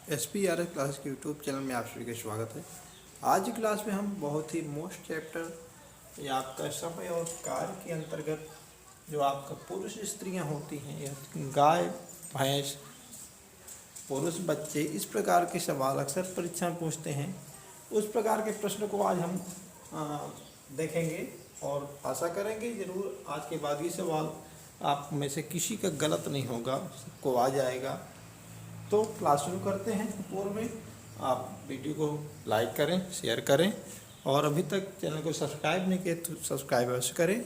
SPRS class के YouTube channel में आप सभी का स्वागत है। आज की क्लास में हम बहुत ही मोस्ट चैप्टर या आपका समय और कार्य के अंतर्गत जो आपका पुरुष स्त्रियां होती हैं या गाय भैंस पुरुष बच्चे इस प्रकार के सवाल अक्सर परीक्षा में पूछते हैं। उस प्रकार के प्रश्न को आज हम देखेंगे और आशा करेंगे ज़रूर आज के बाद ये सवाल आप में से किसी का गलत नहीं होगा, सबको आ जाएगा। तो क्लास शुरू करते हैं। पूर्व में आप वीडियो को लाइक करें, शेयर करें और अभी तक चैनल को सब्सक्राइब नहीं किए तो सब्सक्राइब अवश्य करें।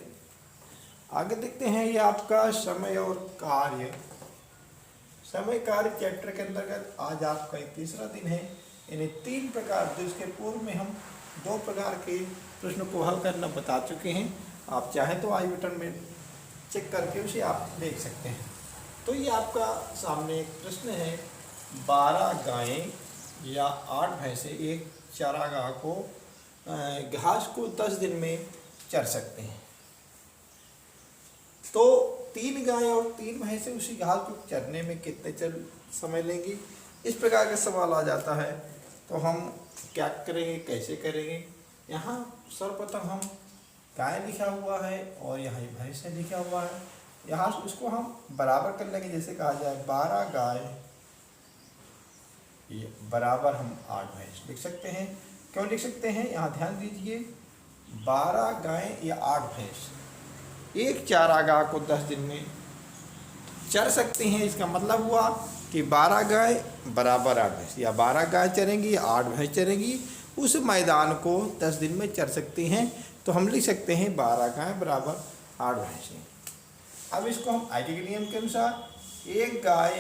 आगे देखते हैं ये आपका समय और कार्य। समय कार्य चैप्टर के अंतर्गत आज आपका एक तीसरा दिन है। यानी 3 प्रकार, जो इसके पूर्व में हम 2 प्रकार के प्रश्नों को हल करना बता चुके हैं। आप चाहें तो आई बटन में चेक करके उसे आप देख सकते हैं। तो ये आपका सामने एक प्रश्न है, 12 गायें या 8 भैंसें एक चारागाह को घास को 10 दिन में चर सकते हैं। तो 3 गायें और 3 भैंसें उसी घास को चरने में कितने समय लेंगी, इस प्रकार का सवाल आ जाता है। तो हम क्या करेंगे, कैसे करेंगे। यहाँ सर्वप्रथम हम गाय लिखा हुआ है और यहाँ भैंसें लिखा हुआ है। यहाँ उसको हम बराबर कर लेंगे। जैसे कहा जाए 12 गाय ये बराबर हम 8 भैंस लिख सकते हैं। क्यों लिख सकते हैं, यहाँ ध्यान दीजिए, 12 गाय या 8 भैंस एक चारागाह को 10 दिन में चर सकते हैं। इसका मतलब हुआ कि 12 गाय बराबर 8 भैंस, या 12 गाय चरेंगी या 8 भैंस चरेंगी, उस मैदान को 10 दिन में चर सकती हैं। तो हम लिख सकते हैं 12 गाय बराबर 8 भैंसें। अब इसको हम आगे के नियम के अनुसार एक गाय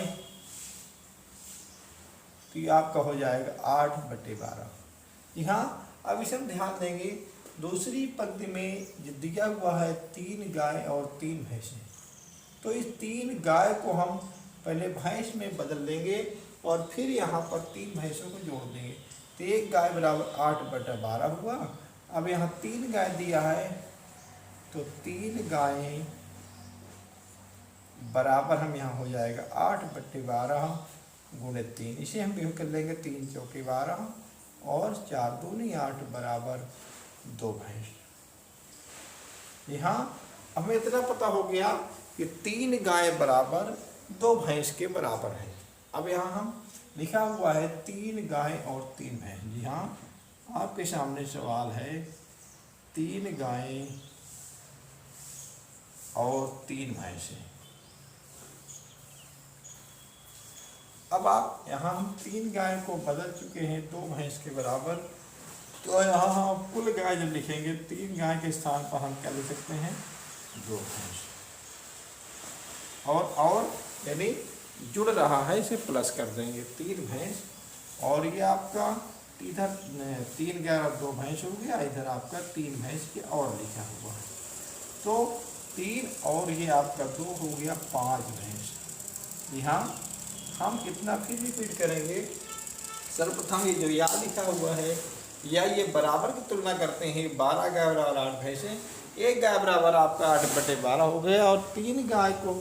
तो ये आपका हो जाएगा 8/12। यहाँ अब इसे हम ध्यान देंगे, दूसरी पंक्ति में जो दिया हुआ है 3 गाय और 3 भैंसें, तो इस 3 गाय को हम पहले भैंस में बदल देंगे और फिर यहाँ पर 3 भैंसों को जोड़ देंगे। तो एक गाय बराबर 8/12 हुआ। अब यहाँ 3 गाय दिया है तो 3 गायें बराबर हम यहाँ हो जाएगा 8/12 गुणे 3। इसे हम भी कर लेंगे 3 चौके 12 और 4 दूनी 8 बराबर 2 भैंस। यहाँ हमें इतना पता हो गया कि 3 गाय बराबर 2 भैंस के बराबर है। अब यहाँ हम लिखा हुआ है 3 गाय और 3 भैंस। जी हाँ, आपके सामने सवाल है 3 गायें और 3 भैंसें। अब आप यहाँ हम 3 गाय को बदल चुके हैं 2 भैंस के बराबर। तो यहाँ हम कुल गाय जब लिखेंगे 3 गाय के स्थान पर हम क्या लिख सकते हैं, 2 भैंस। और यानी जुड़ रहा है, इसे प्लस कर देंगे 3 भैंस। और ये आपका इधर 3 गाय और 2 भैंस हो गया, इधर आपका 3 भैंस के और लिखा हुआ है। तो 3 और ये आपका 2 हो गया 5 भैंस। यहाँ हम कितना फिर रिपीट करेंगे। सर्वप्रथम ये जो यहाँ लिखा हुआ है या ये बराबर की तुलना करते हैं, 12 गाय बराबर 8 भैंसें, एक गाय बराबर आपका 8/12 हो गया और 3 गाय को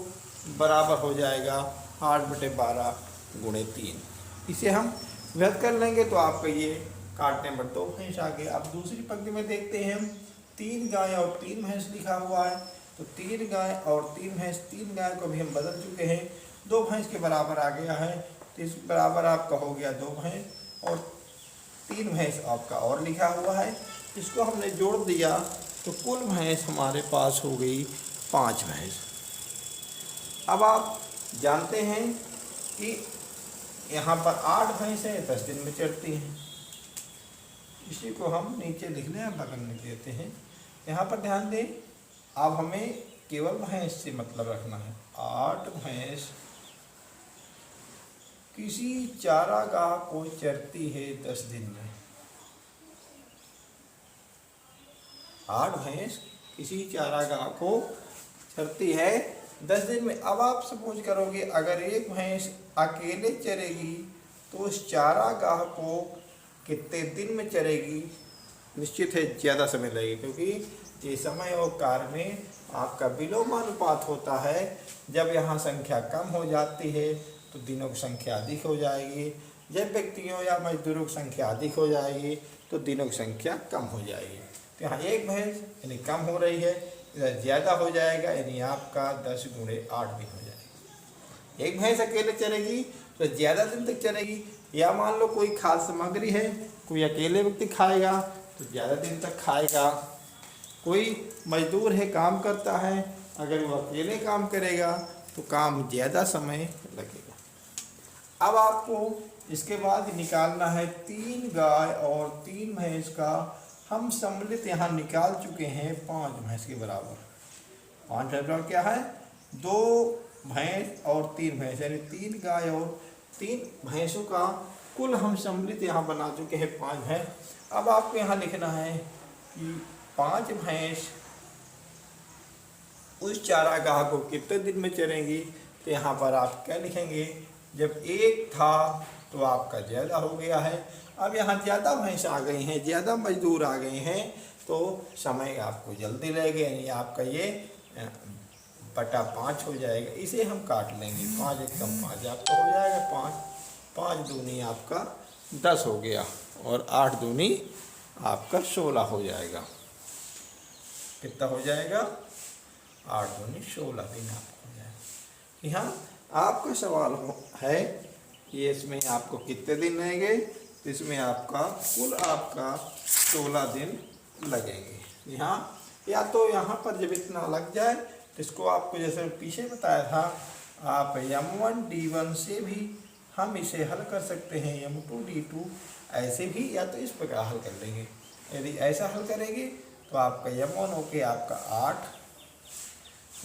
बराबर हो जाएगा 8/12 गुणे 3। इसे हम व्यक्त कर लेंगे तो आपका ये काटने पर 2 भैंस आ गए। अब दूसरी पंक्ति में देखते हैं हम 3 गाय और 3 भैंस लिखा हुआ है। तो 3 गाय और 3 भैंस, 3 गाय को भी हम बदल चुके हैं, 2 भैंस के बराबर आ गया है। तो इस बराबर आपका हो गया 2 भैंस और 3 भैंस आपका और लिखा हुआ है। इसको हमने जोड़ दिया तो कुल भैंस हमारे पास हो गई 5 भैंस। अब आप जानते हैं कि यहाँ पर 8 भैंसें 10 दिन में चढ़ती हैं। इसी को हम नीचे लिख लें, बगल में देते हैं। यहाँ पर ध्यान दें, अब हमें केवल भैंस से मतलब रखना है। 8 भैंस किसी चारागाह को चरती है 10 दिन में। 8 भैंस किसी चारागाह को चरती है 10 दिन में। अब आप सपोज करोगे अगर एक भैंस अकेले चरेगी तो उस चारागाह को कितने दिन में चरेगी, निश्चित है ज़्यादा समय लगेगा, क्योंकि ये समय और कार्य में आपका विलोमानुपात होता है। जब यहाँ संख्या कम हो जाती है तो दिनों की संख्या अधिक हो जाएगी, जब व्यक्तियों या मजदूरों की संख्या अधिक हो जाएगी तो दिनों की संख्या कम हो जाएगी। तो यहाँ एक भैंस यानी कम हो रही है, इधर ज़्यादा हो जाएगा यानी आपका 10 गुणे 8 दिन हो जाएगा। एक भैंस अकेले चलेगी तो ज़्यादा दिन तक चलेगी, या मान लो कोई खाद्य सामग्री है, कोई अकेले व्यक्ति खाएगा तो ज़्यादा दिन तक खाएगा। कोई मजदूर है, काम करता है, अगर वो अकेले काम करेगा तो काम ज़्यादा समय लगेगा। अब आपको इसके बाद निकालना है 3 गाय और 3 भैंस का हम सम्मिलित यहाँ निकाल चुके हैं 5 भैंस के बराबर। 5 भैंस बराबर क्या है? 2 भैंस और 3 भैंस, यानी 3 गाय और 3 भैंसों का कुल हम सम्मिलित यहाँ बना चुके हैं 5 भैंस। अब आपको यहाँ लिखना है कि 5 भैंस उस चारागाह को कितने दिन में चरेंगी। तो यहाँ पर आप क्या लिखेंगे, जब एक था तो आपका ज़्यादा हो गया है, अब यहाँ ज़्यादा भैंस आ गई हैं, ज़्यादा मजदूर आ गए हैं, तो समय आपको जल्दी लगेगा, यानी आपका ये बटा 5 हो जाएगा। इसे हम काट लेंगे, 5 एकम 5 आपका हो जाएगा 5, 5 दूनी आपका 10 हो गया और 8 दूनी आपका 16 हो जाएगा। कितना हो जाएगा? 8 दूनी 16 दिन आपको हो जाएगा। यहाँ आपका सवाल है कि इसमें आपको कितने दिन लगेंगे, तो इसमें आपका कुल आपका 16 दिन लगेंगे। यहाँ या तो यहाँ पर जब इतना लग जाए तो इसको आपको जैसे पीछे बताया था, आप M1 D1 से भी हम इसे हल कर सकते हैं, M2 D2 ऐसे भी, या तो इस प्रकार हल कर लेंगे। यदि ऐसा हल करेंगे तो आपका M1 हो गया आपका 8,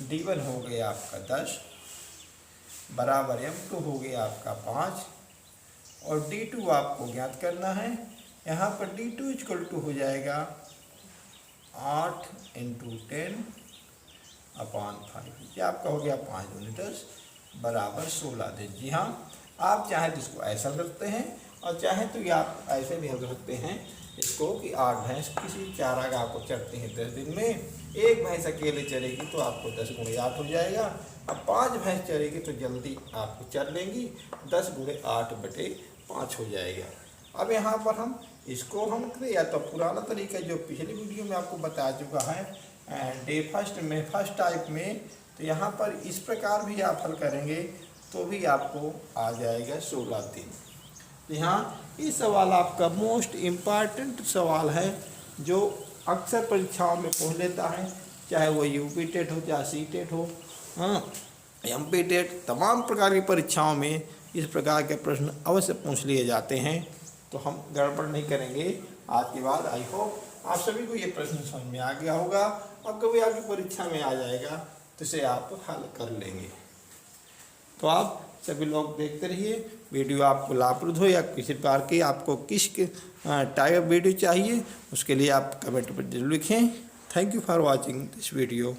D1 हो गया आपका 10 बराबर M2 हो गया आपका 5 और D2 आपको ज्ञात करना है। यहाँ पर D2 इक्वल टू हो जाएगा 8 × 10/5, ये आपका हो गया 5 दूनी 10 बराबर 16 दिन। जी हाँ, आप चाहें तो इसको ऐसा करते हैं और चाहें तो ये आप ऐसे भी हल सकते हैं इसको कि 8 भैंस किसी चारागाह को चरते हैं 10 दिन में, एक भैंस अकेले चरेगी तो आपको 10 गुणे 8 हो जाएगा। अब 5 भैंस चरेगी तो जल्दी आपको चर लेंगी, 10 गुणे 8/5 हो जाएगा। अब यहाँ पर हम इसको हम करें या तो पुराना तरीका जो पिछली वीडियो में आपको बता चुका है डे फर्स्ट में फर्स्ट टाइप में, तो यहाँ पर इस प्रकार भी आप हल करेंगे तो भी आपको आ जाएगा 16 दिन। तो यहाँ ये सवाल आपका मोस्ट इम्पॉर्टेंट सवाल है जो अक्सर परीक्षाओं में पूछ लेता है, चाहे वो यूपी टेट हो, चाहे सी टेट हो, हाँ MP टेट, तमाम प्रकार की परीक्षाओं में इस प्रकार के प्रश्न अवश्य पूछ लिए जाते हैं। तो हम गड़बड़ नहीं करेंगे आज के बाद। आई होप आप सभी को ये प्रश्न समझ में आ गया होगा और कभी आपकी परीक्षा में आ जाएगा तो इसे आप हल कर लेंगे। तो आप सभी लोग देखते रहिए, वीडियो आपको लाभप्रद हो या किसी प्रकार की आपको किस टाइप वीडियो चाहिए उसके लिए आप कमेंट पर जरूर लिखें। Thank you for watching this video.